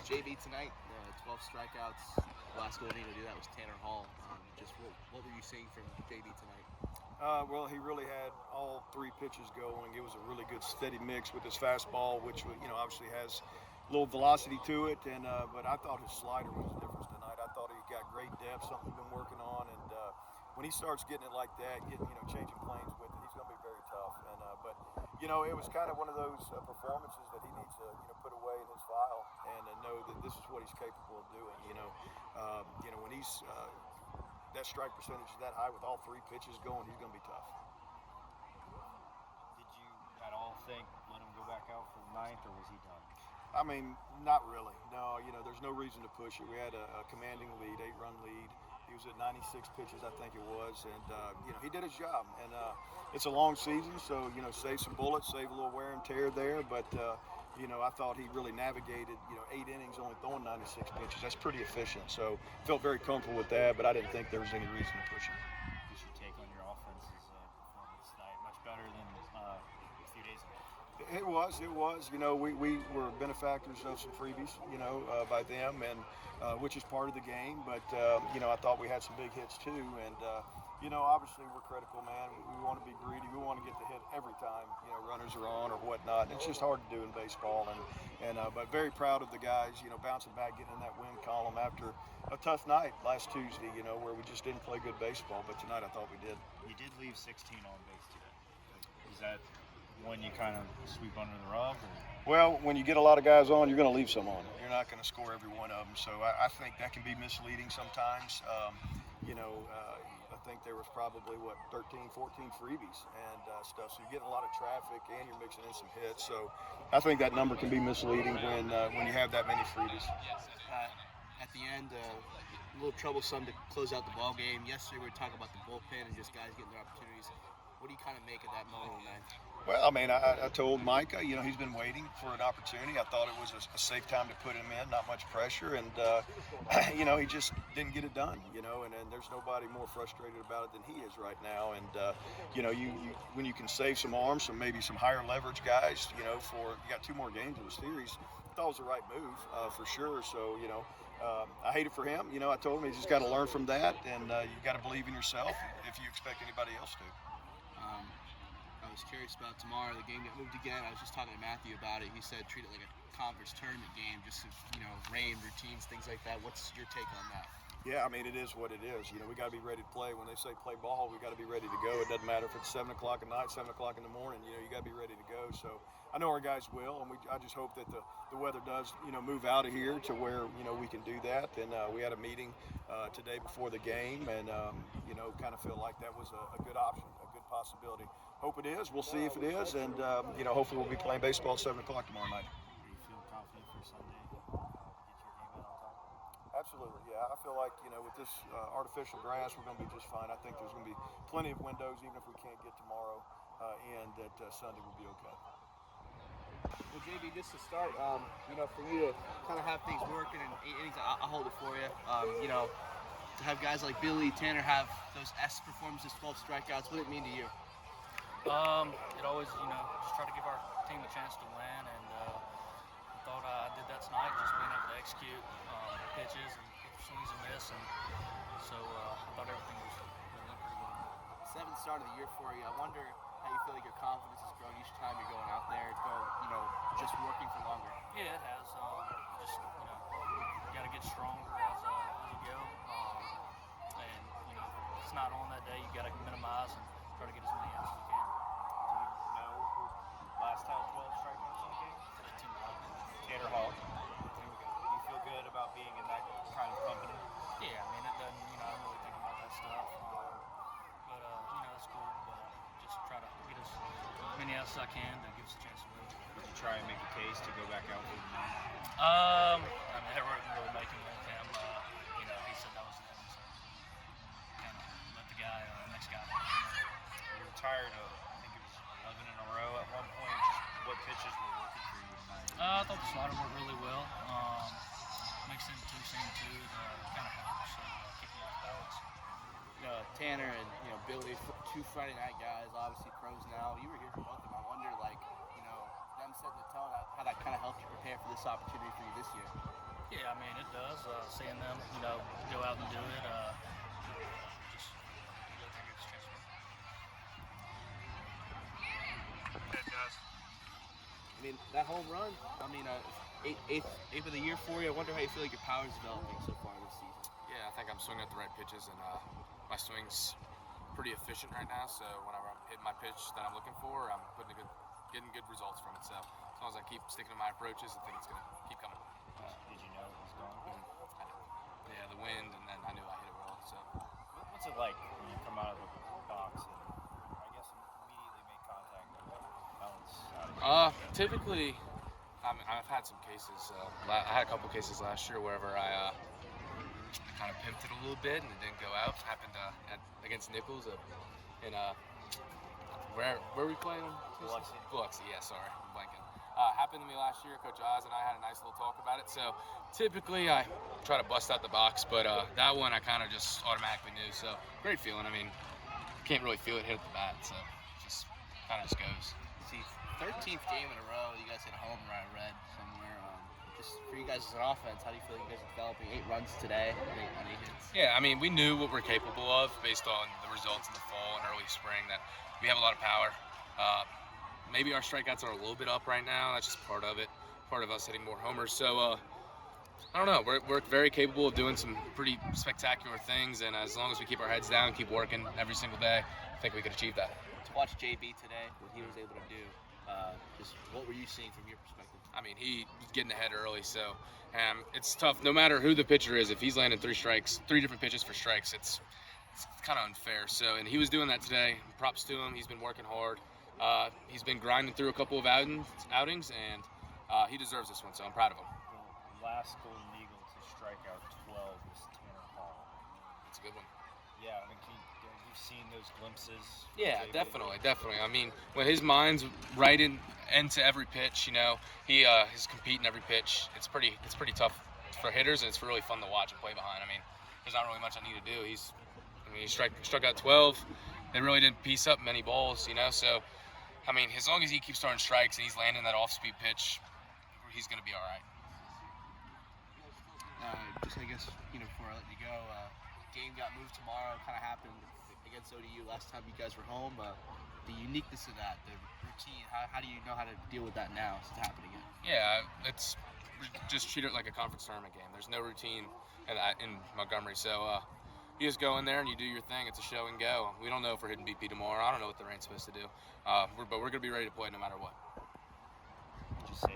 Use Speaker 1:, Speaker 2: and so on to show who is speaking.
Speaker 1: JB tonight, 12 strikeouts. Last goal needed to do that was Tanner Hall. Just what were you seeing from JB tonight?
Speaker 2: Well, he really had all three pitches going. It was a really good steady mix with his fastball, which obviously has a little velocity to it. And but I thought his slider was the difference tonight. I thought he got great depth, something he's been working on. And when he starts getting it like that, changing planes with it, he's going to be very tough. And but it was kind of one of those performances that he needs to put away in his file and know that this is what he's capable of doing. When he's that strike percentage is that high with all three pitches going, he's going to be tough.
Speaker 3: Did you at all think let him go back out for the ninth, or was he done?
Speaker 2: I mean, not really. No, there's no reason to push it. We had a commanding lead, 8-run lead. He was at 96 pitches, I think it was, and he did his job. And it's a long season, so save some bullets, save a little wear and tear there. But I thought he really navigated 8 innings, only throwing 96 pitches. That's pretty efficient. So felt very comfortable with that, but I didn't think there was any reason to push him.
Speaker 3: What's your take on your offense's performance tonight? Much better than a few days ago.
Speaker 2: It was. We were benefactors of some freebies, by them, and which is part of the game. But I thought we had some big hits too, and obviously we're critical, man. We want to be greedy. We want to get the hit every time runners are on or whatnot. And it's just hard to do in baseball, but very proud of the guys, bouncing back, getting in that win column after a tough night last Tuesday, where we just didn't play good baseball. But tonight I thought we did.
Speaker 3: You did leave 16 on base today. Is that one you kind of sweep under the rug? Or?
Speaker 2: Well, when you get a lot of guys on, you're going to leave some on. You're not going to score every one of them. So I think that can be misleading sometimes. I think there was probably, 13, 14 freebies and stuff. So you're getting a lot of traffic and you're mixing in some hits. So I think that number can be misleading when you have that many freebies.
Speaker 1: At the end, a little troublesome to close out the ball game. Yesterday we were talking about the bullpen and just guys getting their opportunities. What do you kind of make of that moment tonight?
Speaker 2: Well, I mean, I told Micah, he's been waiting for an opportunity. I thought it was a safe time to put him in, not much pressure, and he just didn't get it done. And there's nobody more frustrated about it than he is right now. And when you can save some arms, maybe some higher leverage guys, you got 2 more games in the series. I thought it was the right move for sure. So I hate it for him. I told him he's just got to learn from that, and you got to believe in yourself if you expect anybody else to.
Speaker 1: I was curious about tomorrow. The game got moved again. I was just talking to Matthew about it. He said treat it like a conference tournament game, just rain, routines, things like that. What's your take on that?
Speaker 2: Yeah, I mean, it is what it is. We got to be ready to play. When they say play ball, we got to be ready to go. It doesn't matter if it's 7 o'clock at night, 7 o'clock in the morning. You got to be ready to go. So I know our guys will, and I just hope that the weather does, move out of here to where, we can do that. And we had a meeting today before the game, and, kind of feel like that was a good option, a good possibility. Hope it is. We'll see if it is, and, hopefully we'll be playing baseball at 7 o'clock tomorrow night.
Speaker 3: Do you feel confident for Sunday? Get your game out on top?
Speaker 2: Absolutely, yeah. I feel like, with this artificial grass, we're going to be just fine. I think there's going to be plenty of windows, even if we can't get tomorrow, and that Sunday will be okay.
Speaker 1: Well, JB, just to start, for you to kind of have things working in 8 innings, I'll hold it for you. To have guys like Billy, Tanner have those S performances, 12 strikeouts, what did it mean to you?
Speaker 4: It always, just try to give our team a chance to win, and I thought I did that tonight, just being able to execute pitches and swings and miss, and so I thought everything was pretty good.
Speaker 1: 7th start of the year for you. I wonder how you feel like your confidence has grown each time you're going out there, just working for longer.
Speaker 4: Yeah, it has. Just, you got to get stronger as you go, and if it's not on that day, you got to minimize and try to get as many outs as you can.
Speaker 3: Do you know who last time 12 strikeouts in the game? Tanner Hall. Do you feel good about being in that kind of company?
Speaker 4: Yeah, I mean, it doesn't, I don't really think about that stuff. But, it's cool. But just try to get as many outs as I can to give us a chance to win.
Speaker 3: Did you try and make a case to go back out for the night?
Speaker 4: I mean, they weren't really making one with him. He said that was the end. So kind of let the guy, next guy.
Speaker 3: You were tired of, I think it was 11 in a row at one point. Just what pitches were working for you tonight?
Speaker 4: I thought the slider worked really well. Mixed in seam two, kind of helps keep me off balance.
Speaker 1: Tanner and Billy, 2 Friday night guys, obviously pros now. You were here for both of them. I wonder, them setting the tone, how that kind of helped you prepare for this opportunity for you this year.
Speaker 4: Yeah, I mean, it does. Seeing them, go out and do it, just let them get a chance.
Speaker 3: Good guys.
Speaker 1: I mean, that home run, I mean, eighth of the year for you. I wonder how you feel like your power's developing so far this season.
Speaker 5: Yeah, I think I'm swinging at the right pitches, and my swing's pretty efficient right now. So whenever I'm hitting my pitch that I'm looking for, I'm getting good results from it. So as long as I keep sticking to my approaches, I think it's gonna keep coming.
Speaker 3: Did you know it was going?
Speaker 5: I did. Yeah, the wind, and then I knew I hit it well. So
Speaker 3: What's it like when you come out of the box and I guess immediately make contact and bounce out of it?
Speaker 5: typically, I've had some cases. I had a couple cases last year wherever I kind of pimped it a little bit and it didn't go out. It happened against Nichols in where we played them? Biloxi, yeah, sorry, I'm blanking. Happened to me last year. Coach Oz and I had a nice little talk about it. So typically I try to bust out the box, but that one I kind of just automatically knew. So great feeling. I mean, can't really feel it hit at the bat, so it just kind of just goes.
Speaker 1: See, 13th game in a row, you guys hit a home run. I read somewhere. Just for you guys as an offense, how do you feel like you guys are developing? 8 runs today, on 8 hits.
Speaker 5: Yeah, I mean, we knew what we're capable of based on the results in the fall and early spring, that we have a lot of power. Maybe our strikeouts are a little bit up right now. That's just part of it, part of us hitting more homers. So, I don't know. We're very capable of doing some pretty spectacular things, and as long as we keep our heads down, keep working every single day, I think we could achieve that.
Speaker 1: To watch JB today, what he was able to do, just what were you seeing from your perspective?
Speaker 5: I mean, he was getting ahead early, so it's tough. No matter who the pitcher is, if he's landing 3 different pitches for strikes, it's kind of unfair. So, and he was doing that today. Props to him. He's been working hard. He's been grinding through a couple of outings, and he deserves this one, so I'm proud of him.
Speaker 3: The last Golden Eagle to strike out 12 was Tanner Hall.
Speaker 5: It's a good one.
Speaker 3: Yeah, I mean, you've seen those glimpses.
Speaker 5: Yeah,
Speaker 3: JB.
Speaker 5: definitely. I mean, when his mind's right into every pitch, he is competing every pitch. It's pretty tough for hitters, and it's really fun to watch and play behind. I mean, there's not really much I need to do. He struck out 12. They really didn't piece up many balls, so. I mean, as long as he keeps throwing strikes and he's landing that off-speed pitch, he's going to be all right.
Speaker 1: Just, I guess, before I let you go, game got moved tomorrow. Kind of happened against ODU last time you guys were home. The uniqueness of that, the routine, how do you know how to deal with that now since it's happening again?
Speaker 5: Yeah, it's just treat it like a conference tournament game. There's no routine in Montgomery, so you just go in there and you do your thing. It's a show and go. We don't know if we're hitting BP tomorrow. I don't know what the rain's supposed to do, but we're going to be ready to play no matter what.